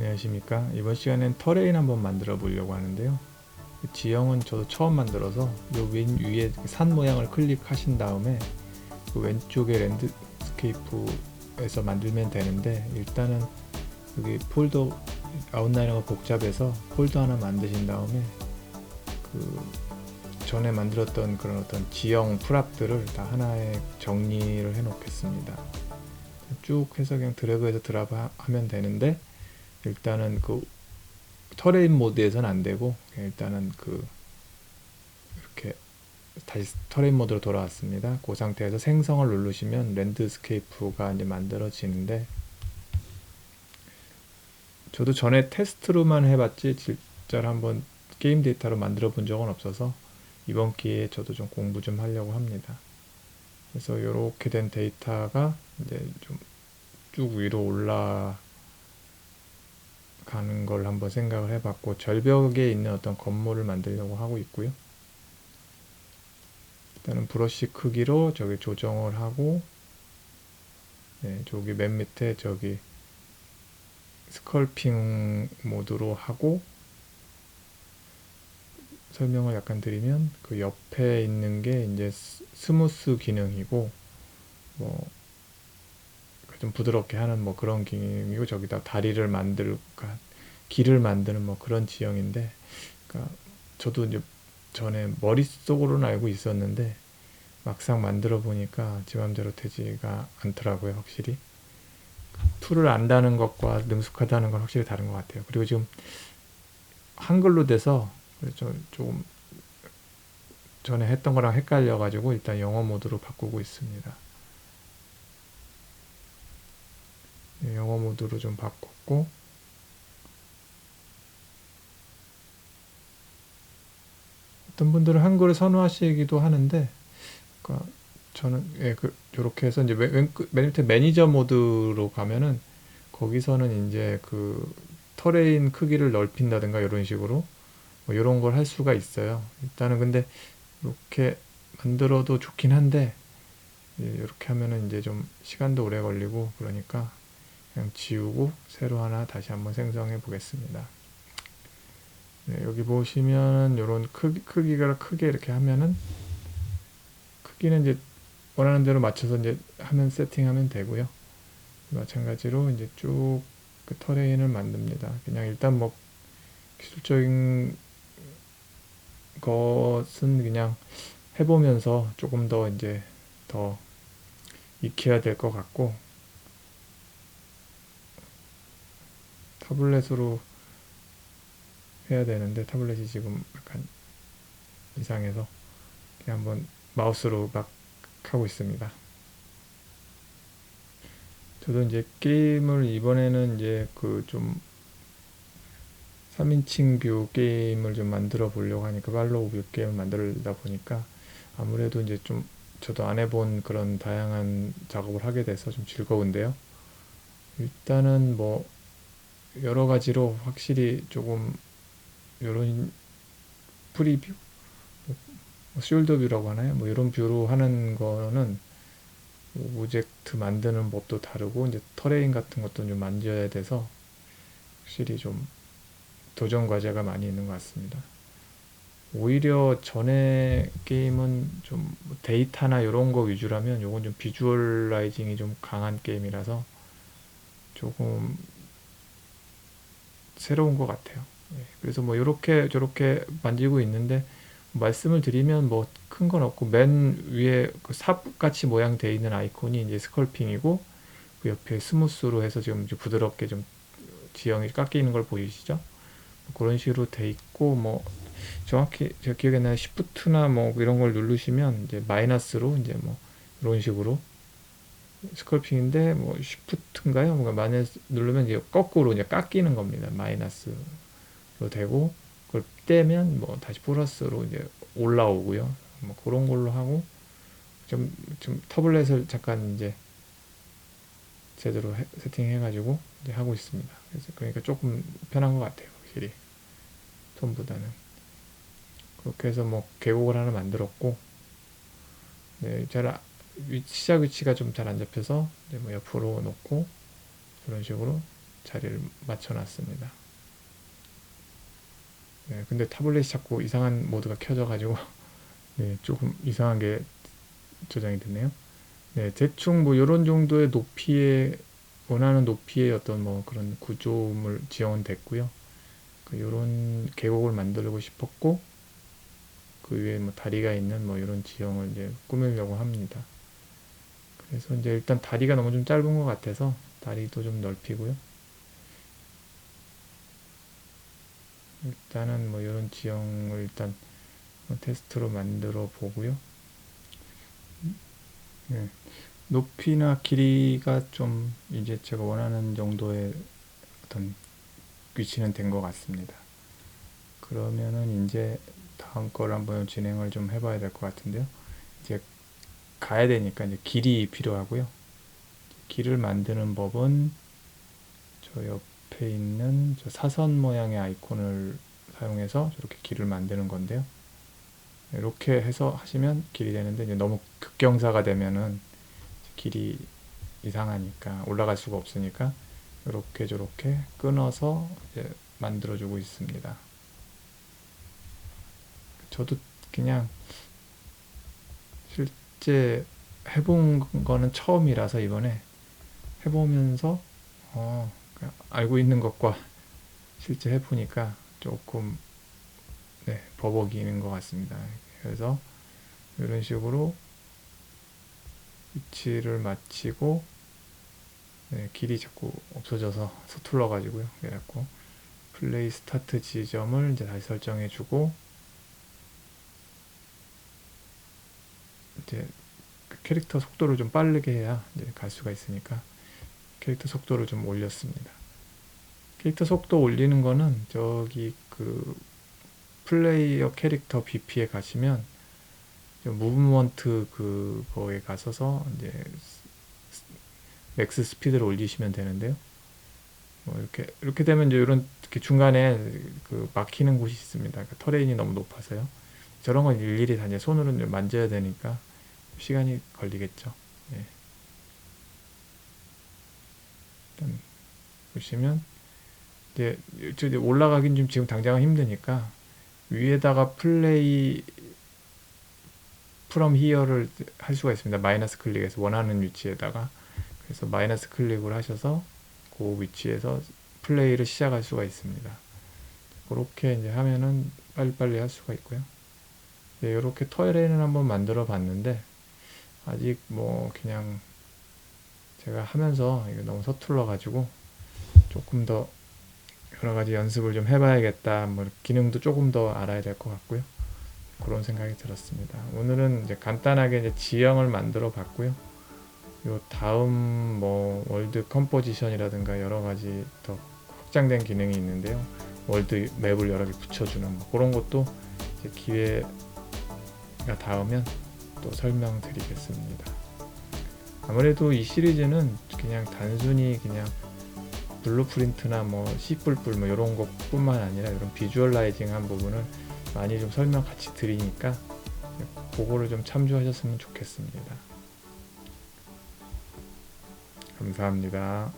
안녕하십니까. 이번 시간엔 터레인 한번 만들어 보려고 하는데요. 지형은 저도 처음 만들어서 요 왼 위에 산 모양을 클릭하신 다음에 그 왼쪽에 랜드스케이프에서 만들면 되는데, 일단은 여기 폴더 아웃라이너가 복잡해서 폴더 하나 만드신 다음에 그 전에 만들었던 그런 어떤 지형 프랍들을 다 하나에 정리를 해 놓겠습니다. 쭉 해서 그냥 드래그해서 드랍 하면 되는데, 일단은 그 터레인 모드에서는 안 되고, 일단은 이렇게 다시 터레인 모드로 돌아왔습니다. 그 상태에서 생성을 누르시면 랜드스케이프가 이제 만들어지는데, 저도 전에 테스트로만 해봤지 진짜로 한번 게임 데이터로 만들어 본 적은 없어서 이번 기회에 저도 좀 공부 좀 하려고 합니다. 그래서 이렇게 된 데이터가 이제 좀 쭉 위로 올라가는 걸 한번 생각을 해봤고, 절벽에 있는 어떤 건물을 만들려고 하고 있고요. 일단은 브러쉬 크기로 저기 조정을 하고, 저기 맨 밑에 저기 스컬핑 모드로 하고, 설명을 약간 드리면 그 옆에 있는 게 이제 스무스 기능이고, 뭐 좀 부드럽게 하는 뭐 그런 기능이고, 저기다 다리를 길을 만드는 뭐 그런 지형인데, 그러니까 저도 이제 전에 머릿속으로는 알고 있었는데 막상 만들어 보니까 제 맘대로 되지가 않더라고요. 확실히 툴을 안다는 것과 능숙하다는 건 확실히 다른 것 같아요. 그리고 지금 한글로 돼서 조금 전에 했던 거랑 헷갈려 가지고 일단 영어 모드로 바꾸고 있습니다. 영어 모드로 좀 바꿨고, 어떤 분들은 한글을 선호하시기도 하는데, 그러니까 저는 요렇게 해서 이제 맨 밑에 매니저 모드로 가면은 거기서는 이제 그 터레인 크기를 넓힌다든가 이런 식으로 뭐 이런 걸 할 수가 있어요. 일단은 근데 이렇게 만들어도 좋긴 한데, 이렇게 하면은 이제 좀 시간도 오래 걸리고 그러니까 그냥 지우고 새로 하나 다시 한번 생성해 보겠습니다. 여기 보시면은 이런 크기가 크게 이렇게 하면은 크기는 이제 원하는 대로 맞춰서 이제 세팅하면 되고요. 마찬가지로 이제 쭉 그 터레인을 만듭니다. 그냥 일단 뭐 기술적인 것은 그냥 해보면서 조금 더 이제 더 익혀야 될 것 같고, 타블렛으로 해야 되는데 타블렛이 지금 약간 이상해서 그냥 한번 마우스로 막 하고 있습니다. 저도 이제 게임을 이번에는 이제 그 좀 3인칭 뷰 게임을 좀 만들어 보려고 하니까, 팔로우 뷰 게임을 만들다 보니까 아무래도 이제 좀 저도 안 해본 그런 다양한 작업을 하게 돼서 좀 즐거운데요. 일단은 뭐 여러 가지로 확실히 조금 이런 프리뷰, 숄더 뷰라고 하나요? 뭐 이런 뷰로 하는 거는 오브젝트 만드는 법도 다르고, 이제 터레인 같은 것도 좀 만져야 돼서 확실히 좀 도전 과제가 많이 있는 것 같습니다. 오히려 전에 게임은 좀 데이터나 이런 거 위주라면, 요건 좀 비주얼라이징이 좀 강한 게임이라서 조금 새로운 것 같아요. 그래서 뭐 이렇게 저렇게 만들고 있는데, 말씀을 드리면 뭐 큰 건 없고, 맨 위에 그 삽같이 모양 되어 있는 아이콘이 이제 스컬핑이고, 그 옆에 스무스로 해서 지금 부드럽게 좀 지형이 깎이는 걸 보이시죠? 그런 식으로 돼 있고, 뭐 정확히 제가 기억에 나요. 시프트나 뭐 이런 걸 누르시면 이제 마이너스로 이제 뭐 이런 식으로 스컬핑인데, 뭐 시프트인가요? 뭔가 마이너스 누르면 이제 거꾸로 이제 깎이는 겁니다. 마이너스로 되고, 그걸 떼면 뭐 다시 플러스로 이제 올라오고요. 뭐 그런 걸로 하고, 좀 터블렛을 잠깐 이제 제대로 세팅해가지고 이제 하고 있습니다. 그래서 그러니까 조금 편한 것 같아요. 확실히 톤보다는. 그렇게 해서 뭐 계곡을 하나 만들었고, 시작 위치가 좀 잘 안 잡혀서 이제 뭐 옆으로 놓고 이런 식으로 자리를 맞춰 놨습니다. 네, 근데 타블렛이 자꾸 이상한 모드가 켜져 가지고 네, 조금 이상하게 저장이 됐네요. 네, 대충 뭐 이런 정도의 높이의 원하는 높이의 어떤 뭐 그런 구조물 지형은 됐고요. 그 요런 계곡을 만들고 싶었고 그 위에 뭐 다리가 있는 뭐 이런 지형을 이제 꾸미려고 합니다. 그래서 이제 일단 다리가 너무 좀 짧은 것 같아서 다리도 좀 넓히고요. 일단은 뭐 이런 지형을 일단 테스트로 만들어 보고요. 네. 높이나 길이가 좀 이제 제가 원하는 정도의 어떤 위치는 된 것 같습니다. 그러면은 이제 다음 걸 한번 진행을 좀 해봐야 될 것 같은데요. 이제 가야 되니까 이제 길이 필요하고요. 길을 만드는 법은 저 옆에 있는 저 사선 모양의 아이콘을 사용해서 저렇게 길을 만드는 건데요. 이렇게 해서 하시면 길이 되는데 이제 너무 극경사가 되면은 길이 이상하니까 올라갈 수가 없으니까 이렇게 저렇게 끊어서 이제 만들어주고 있습니다. 저도 그냥 실제 해본 거는 처음이라서 이번에 해보면서 그냥 알고 있는 것과 실제 해보니까 조금 네, 버벅이는 것 같습니다. 그래서 이런 식으로 위치를 맞추고 네, 길이 자꾸 없어져서 서툴러 가지고요. 그래갖고 플레이 스타트 지점을 이제 다시 설정해주고 이제 캐릭터 속도를 좀 빠르게 해야 이제 갈 수가 있으니까 캐릭터 속도를 좀 올렸습니다. 캐릭터 속도 올리는 거는 저기 그 플레이어 캐릭터 BP에 가시면 무브먼트 그거에 가서서 이제 맥스 스피드를 올리시면 되는데요. 뭐 이렇게 되면 이제 이런 중간에 그 막히는 곳이 있습니다. 그러니까 터레인이 너무 높아서요. 저런 건 일일이 다 이제 손으로 만져야 되니까 시간이 걸리겠죠. 예. 일단 보시면 이제 올라가긴 좀 지금 당장은 힘드니까 위에다가 플레이 프롬 히어를 할 수가 있습니다. 마이너스 클릭해서 원하는 위치에다가 그래서 마이너스 클릭을 하셔서 그 위치에서 플레이를 시작할 수가 있습니다. 그렇게 이제 하면은 빨리빨리 할 수가 있고요. 네, 이렇게 터레인을 한번 만들어 봤는데 아직 뭐 그냥 제가 하면서 이게 너무 서툴러 가지고 조금 더 여러 가지 연습을 좀 해봐야겠다. 뭐 기능도 조금 더 알아야 될 것 같고요. 그런 생각이 들었습니다. 오늘은 이제 간단하게 이제 지형을 만들어 봤고요. 요 다음 뭐 월드 컴포지션이라든가 여러 가지 더 확장된 기능이 있는데요. 월드 맵을 여러 개 붙여주는 뭐 그런 것도 이제 기회가 닿으면 또 설명드리겠습니다. 아무래도 이 시리즈는 그냥 단순히 그냥 블루프린트나 뭐 C++ 뭐 이런 것뿐만 아니라 이런 비주얼라이징한 부분을 많이 좀 설명 같이 드리니까 그거를 좀 참조하셨으면 좋겠습니다. 감사합니다.